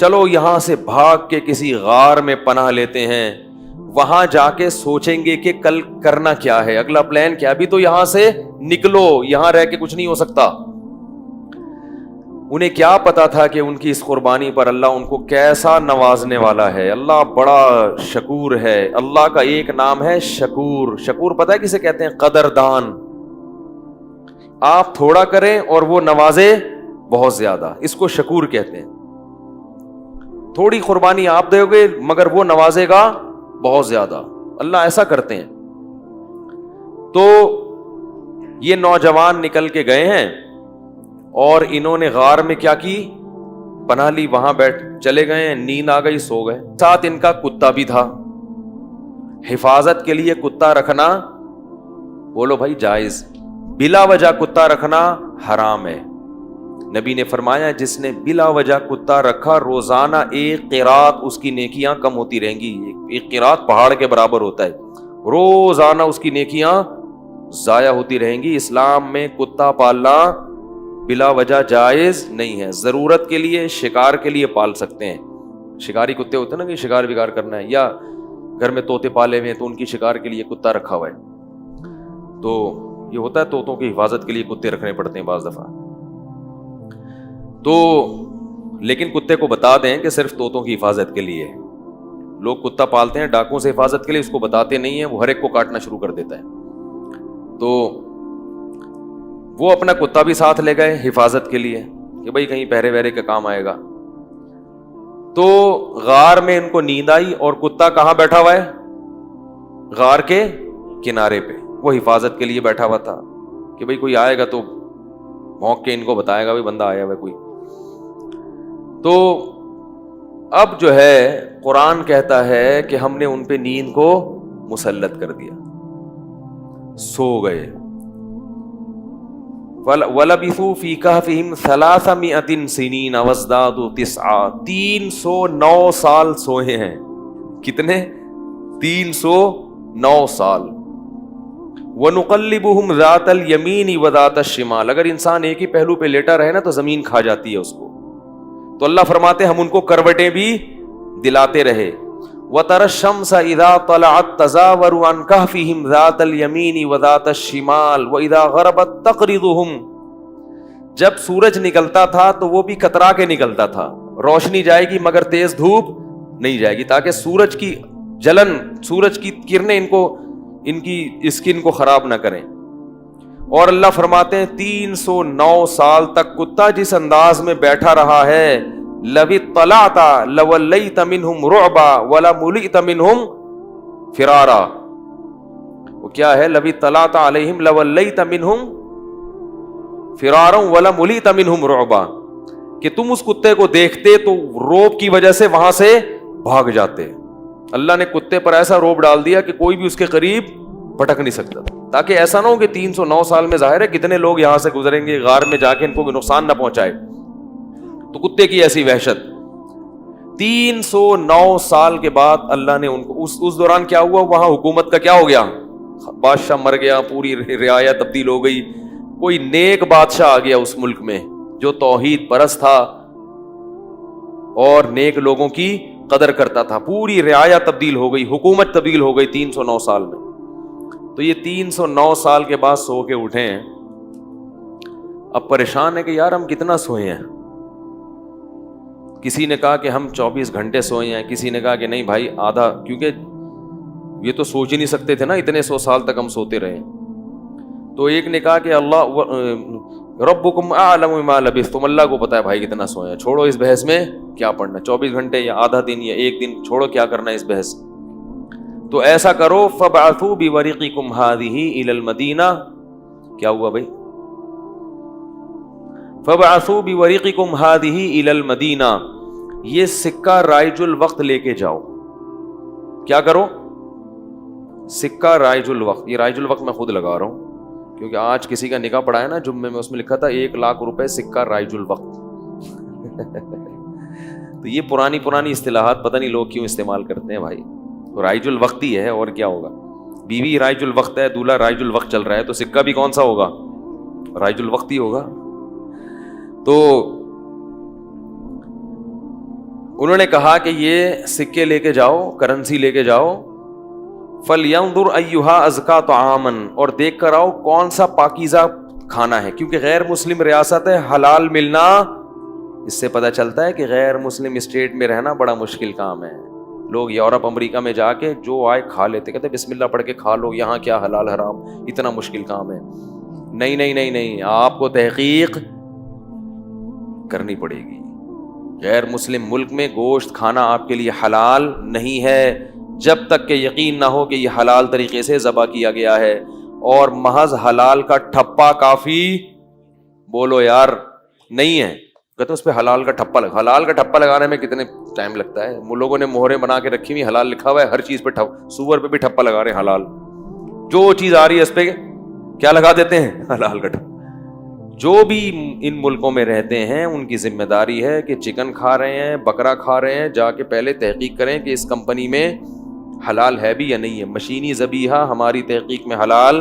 چلو یہاں سے بھاگ کے کسی غار میں پناہ لیتے ہیں, وہاں جا کے سوچیں گے کہ کل کرنا کیا ہے, اگلا پلان کیا, ابھی تو یہاں سے نکلو, یہاں رہ کے کچھ نہیں ہو سکتا. انہیں کیا پتا تھا کہ ان کی اس قربانی پر اللہ ان کو کیسا نوازنے والا ہے. اللہ بڑا شکور ہے. اللہ کا ایک نام ہے شکور. شکور پتہ ہے کسے کہتے ہیں؟ قدردان. آپ تھوڑا کریں اور وہ نوازے بہت زیادہ, اس کو شکور کہتے ہیں. تھوڑی قربانی آپ دو گے مگر وہ نوازے گا بہت زیادہ. اللہ ایسا کرتے ہیں. تو یہ نوجوان نکل کے گئے ہیں اور انہوں نے غار میں کیا کی؟ پناہ لی, وہاں بیٹھ چلے گئے ہیں, نیند آ گئی, سو گئے. ساتھ ان کا کتا بھی تھا. حفاظت کے لیے کتا رکھنا بولو بھائی جائز, بلا وجہ کتا رکھنا حرام ہے. نبی نے فرمایا جس نے بلا وجہ کتا رکھا روزانہ ایک قرات اس کی نیکیاں کم ہوتی رہیں گی. ایک قرات پہاڑ کے برابر ہوتا ہے, روزانہ اس کی نیکیاں ضائع ہوتی رہیں گی. اسلام میں کتا پالنا بلا وجہ جائز نہیں ہے. ضرورت کے لیے, شکار کے لیے پال سکتے ہیں. شکاری کتے ہوتے ہیں نا کہ شکار بگار کرنا ہے, یا گھر میں طوطے پالے ہوئے ہیں تو ان کی شکار کے لیے کتا رکھا ہوا ہے. تو یہ ہوتا ہے طوطوں کی حفاظت کے لیے کتے رکھنے پڑتے ہیں بعض دفعہ. تو لیکن کتے کو بتا دیں کہ صرف طوطوں کی حفاظت کے لیے. لوگ کتا پالتے ہیں ڈاکوں سے حفاظت کے لیے, اس کو بتاتے نہیں ہیں, وہ ہر ایک کو کاٹنا شروع کر دیتا ہے. تو وہ اپنا کتا بھی ساتھ لے گئے حفاظت کے لیے کہ بھائی کہیں پہرے وہرے کا کام آئے گا. تو غار میں ان کو نیند آئی اور کتا کہاں بیٹھا ہوا ہے؟ غار کے کنارے پہ. وہ حفاظت کے لیے بیٹھا ہوا تھا کہ بھائی کوئی آئے گا تو بھونک کے ان کو بتائے گا بھائی بندہ آیا ہوا ہے کوئی. تو اب جو ہے قرآن کہتا ہے کہ ہم نے ان پہ نیند کو مسلط کر دیا, سو گئے. وَلَبِثُوا فِي كَهْفِهِمْ 300 سِنِينَ وَازْدَادُوا 9 309 سال سوئے ہیں. کتنے؟ 309 سال. وَنُقَلِّبُهُمْ ذَاتَ الْيَمِينِ وَذَاتَ الشِّمَالِ. اگر انسان ایک ہی پہلو پہ لیٹا رہے نا تو زمین کھا جاتی ہے اس کو. تو اللہ فرماتے ہم ان کو کروٹیں بھی دلاتے رہے. وَتَرَى الشَّمْسَ إِذَا طَلَعَتْ تَزَاوَرُ عَنْ كَهْفِهِمْ ذَاتَ الْيَمِينِ وَذَاتَ الشِّمَالِ وَإِذَا غَرَبَتْ تَقْرِضُهُمْ. جب سورج نکلتا تھا تو وہ بھی کترا کے نکلتا تھا. روشنی جائے گی مگر تیز دھوپ نہیں جائے گی, تاکہ سورج کی جلن, سورج کی کرنیں ان کی اسکن کو خراب نہ کریں. اور اللہ فرماتے ہیں 309 سال تک کتا جس انداز میں بیٹھا رہا ہے, لَوِ اطَّلَعْتَ لَوَلَّيْتَ مِنْهُمْ رُعْبًا وَلَمُلِئْتَ مِنْهُمْ فِرَارًا. وہ کیا ہے؟ لَوِ اطَّلَعْتَ عَلَيْهِمْ لَوَلَّيْتَ مِنْهُمْ فِرَارًا وَلَمُلِئْتَ مِنْهُمْ رُعْبًا, کہ تم اس کتے کو دیکھتے تو روب کی وجہ سے وہاں سے بھاگ جاتے. اللہ نے کتے پر ایسا روب ڈال دیا کہ کوئی بھی اس کے قریب پھٹک نہیں سکتا, تاکہ ایسا نہ ہو کہ 309 سال میں ظاہر ہے کتنے لوگ یہاں سے گزریں گے, غار میں جا کے ان کو نقصان نہ پہنچائے. تو کتے کی ایسی وحشت. 309 سال کے بعد اللہ نے ان کو اس دوران کیا ہوا, وہاں حکومت کا کیا ہو گیا, بادشاہ مر گیا, پوری رعایا تبدیل ہو گئی, کوئی نیک بادشاہ آ گیا اس ملک میں جو توحید پرست تھا اور نیک لوگوں کی قدر کرتا تھا. پوری رعایا تبدیل ہو گئی, حکومت تبدیل ہو گئی 309 سال میں. تو یہ 309 سال کے بعد سو کے اٹھے ہیں. اب پریشان ہے کہ یار ہم کتنا سوئے ہیں. کسی نے کہا کہ ہم 24 گھنٹے سوئے ہیں, کسی نے کہا کہ نہیں بھائی آدھا, کیونکہ یہ تو سوچ ہی نہیں سکتے تھے نا اتنے 100 سال تک ہم سوتے رہے. تو ایک نے کہا کہ اللہ ربکم اعلم بما لبثتم, اللہ کو پتا ہے بھائی کتنا سوئے ہیں, چھوڑو اس بحث میں کیا پڑھنا, 24 گھنٹے یا آدھا دن یا ایک دن, چھوڑو کیا کرنا اس بحث. تو ایسا کرو فبعثوا بورقکم هذه الى المدینہ. کیا ہوا بھائی؟ فبعثوا بورقکم هذه الى المدینہ, یہ سکہ رائج الوقت لے کے جاؤ. کیا کرو؟ سکہ رائج الوقت. یہ رائج الوقت میں خود لگا رہا ہوں کیونکہ آج کسی کا نکاح پڑا ہے نا جمعے میں, اس میں لکھا تھا 1,00,000 روپے سکہ رائج الوقت. تو یہ پرانی اصطلاحات پتہ نہیں لوگ کیوں استعمال کرتے ہیں بھائی. تو رائج الوقت ہی ہے اور کیا ہوگا. بیوی رائج الوقت ہے, دولہا رائج الوقت چل رہا ہے, تو سکہ بھی کون سا ہوگا؟ رائج الوقت ہی ہوگا. انہوں نے کہا کہ یہ سکے لے کے جاؤ، کرنسی لے کے جاؤ، فَلْيَنْظُرْ أَيُّهَا أَزْكَىٰ طَعَامًا، اور دیکھ کر آؤ کون سا پاکیزہ کھانا ہے، کیونکہ غیر مسلم ریاست ہے، حلال ملنا، اس سے پتہ چلتا ہے کہ غیر مسلم اسٹیٹ میں رہنا بڑا مشکل کام ہے. لوگ یورپ امریکہ میں جا کے جو آئے کھا لیتے، کہتے بسم اللہ پڑھ کے کھا لو، یہاں کیا حلال حرام، اتنا مشکل کام ہے. نہیں نہیں نہیں نہیں، آپ کو تحقیق کرنی پڑے گی. غیر مسلم ملک میں گوشت کھانا آپ کے لیے حلال نہیں ہے جب تک کہ یقین نہ ہو کہ یہ حلال طریقے سے ذبح کیا گیا ہے. اور محض حلال کا ٹھپا کافی بولو یار نہیں ہے، کہتے اس پہ حلال کا ٹھپا لگا. حلال کا ٹھپا لگانے میں کتنے ٹائم لگتا ہے. لوگوں نے مہریں بنا کے رکھی ہوئی، حلال لکھا ہوا ہے، ہر چیز پہ سور پہ بھی ٹھپا لگا رہے ہیں حلال. جو چیز آ رہی ہے اس پہ کیا لگا دیتے ہیں؟ حلال کا ٹھپا. جو بھی ان ملکوں میں رہتے ہیں ان کی ذمہ داری ہے کہ چکن کھا رہے ہیں، بکرا کھا رہے ہیں، جا کے پہلے تحقیق کریں کہ اس کمپنی میں حلال ہے بھی یا نہیں ہے. مشینی ذبیحہ ہماری تحقیق میں حلال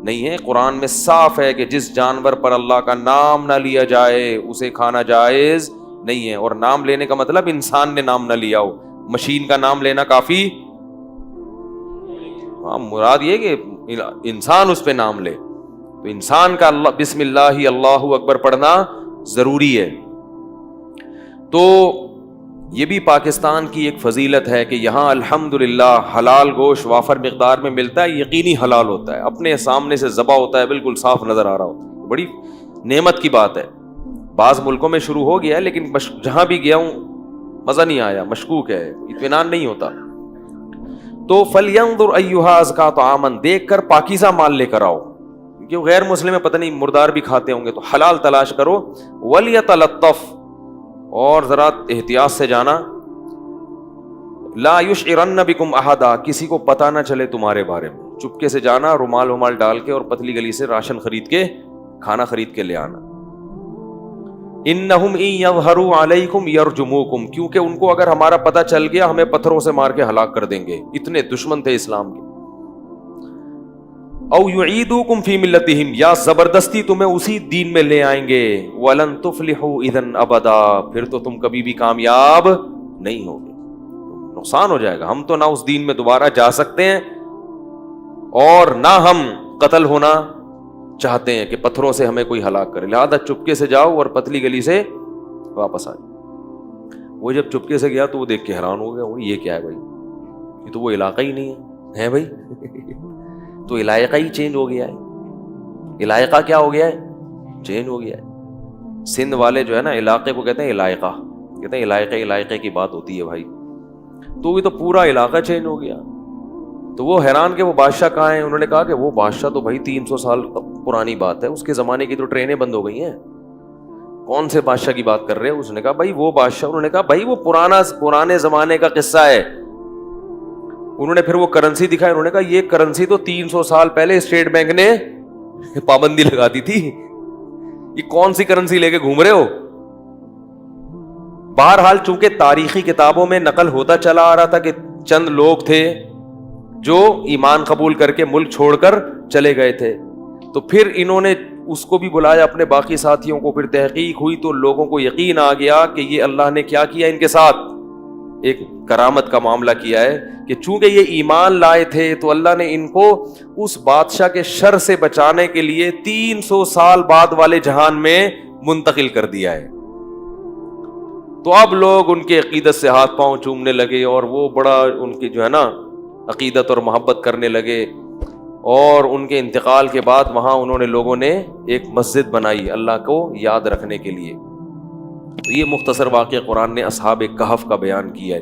نہیں ہے. قرآن میں صاف ہے کہ جس جانور پر اللہ کا نام نہ لیا جائے اسے کھانا جائز نہیں ہے. اور نام لینے کا مطلب انسان نے نام نہ لیا ہو، مشین کا نام لینا کافی، مراد یہ کہ انسان اس پہ نام لے. تو انسان کا اللہ بسم اللہ اللہ اکبر پڑھنا ضروری ہے. تو یہ بھی پاکستان کی ایک فضیلت ہے کہ یہاں الحمدللہ حلال گوشت وافر مقدار میں ملتا ہے، یقینی حلال ہوتا ہے، اپنے سامنے سے ذبح ہوتا ہے، بالکل صاف نظر آ رہا ہوتا ہے. بڑی نعمت کی بات ہے. بعض ملکوں میں شروع ہو گیا ہے لیکن جہاں بھی گیا ہوں مزہ نہیں آیا، مشکوک ہے، اطمینان نہیں ہوتا. تو فَلْيَنْظُرْ أَيُّهَا أَزْكَىٰ طَعَامًا، دیکھ کر پاکیزہ مال لے کر آؤ، کیونکہ غیر مسلم ہے، پتہ نہیں مردار بھی کھاتے ہوں گے، تو حلال تلاش کرو. وَلْيَتَلَطَّفْ، اور ذرا احتیاط سے جانا. لا یشعرن بکم احدا، کسی کو پتہ نہ چلے تمہارے بارے میں. چپکے سے جانا، رومال ومال ڈال کے اور پتلی گلی سے راشن خرید کے، کھانا خرید کے لے آنا. انہم ان یظہروا علیکم یرجموکم، کیونکہ ان کو اگر ہمارا پتہ چل گیا ہمیں پتھروں سے مار کے ہلاک کر دیں گے، اتنے دشمن تھے اسلام کے. او یعیدوکم فی ملتہم، یا زبردستی تمہیں اسی دین میں لے آئیں گے. ولن تفلحوا اذن ابدا، پھر تو تم کبھی بھی کامیاب نہیں ہوگے، نقصان ہو جائے گا. ہم تو نہ اس دین میں دوبارہ جا سکتے ہیں اور نہ ہم قتل ہونا چاہتے ہیں کہ پتھروں سے ہمیں کوئی ہلاک کرے. لہذا چپکے سے جاؤ اور پتلی گلی سے واپس آ جاؤ. وہ جب چپکے سے گیا تو وہ دیکھ کے حیران ہو گیا، یہ کیا ہے بھائی، یہ تو وہ علاقہ ہی نہیں ہے بھائی. تو علاقہ ہی چینج ہو گیا ہے. علاقہ کیا ہو گیا ہے؟ چینج ہو گیا ہے. سندھ والے جو ہے نا علاقے کو کہتے ہیں علاقہ، کہتے ہیں علاقے کی بات ہوتی ہے بھائی. تو وہ تو پورا علاقہ چینج ہو گیا. تو وہ حیران کہ وہ بادشاہ کہاں ہیں. انہوں نے کہا کہ وہ بادشاہ تو بھائی 300 سال پرانی بات ہے، اس کے زمانے کی تو ٹرینیں بند ہو گئی ہیں. کون سے بادشاہ کی بات کر رہے ہیں؟ اس نے کہا بھائی وہ بادشاہ. انہوں نے کہا بھائی وہ پرانے زمانے کا قصہ ہے. انہوں نے پھر وہ کرنسی دکھائی. انہوں نے کہا یہ کرنسی تو 300 سال پہلے اسٹیٹ بینک نے پابندی لگا دی تھی، یہ کون سی کرنسی لے کے گھوم رہے ہو. بہرحال چونکہ تاریخی کتابوں میں نقل ہوتا چلا آ رہا تھا کہ چند لوگ تھے جو ایمان قبول کر کے ملک چھوڑ کر چلے گئے تھے. تو پھر انہوں نے اس کو بھی بلایا اپنے باقی ساتھیوں کو. پھر تحقیق ہوئی تو لوگوں کو یقین آ گیا کہ یہ اللہ نے کیا کیا ان کے ساتھ، ایک کرامت کا معاملہ کیا ہے کہ چونکہ یہ ایمان لائے تھے تو اللہ نے ان کو اس بادشاہ کے شر سے بچانے کے لیے 300 سال بعد والے جہان میں منتقل کر دیا ہے. تو اب لوگ ان کے عقیدت سے ہاتھ پاؤں چومنے لگے اور وہ بڑا ان کی جو ہے نا عقیدت اور محبت کرنے لگے. اور ان کے انتقال کے بعد وہاں انہوں نے لوگوں نے ایک مسجد بنائی اللہ کو یاد رکھنے کے لیے. تو یہ مختصر واقعہ قرآن نے اصحاب کہف کا بیان کیا ہے.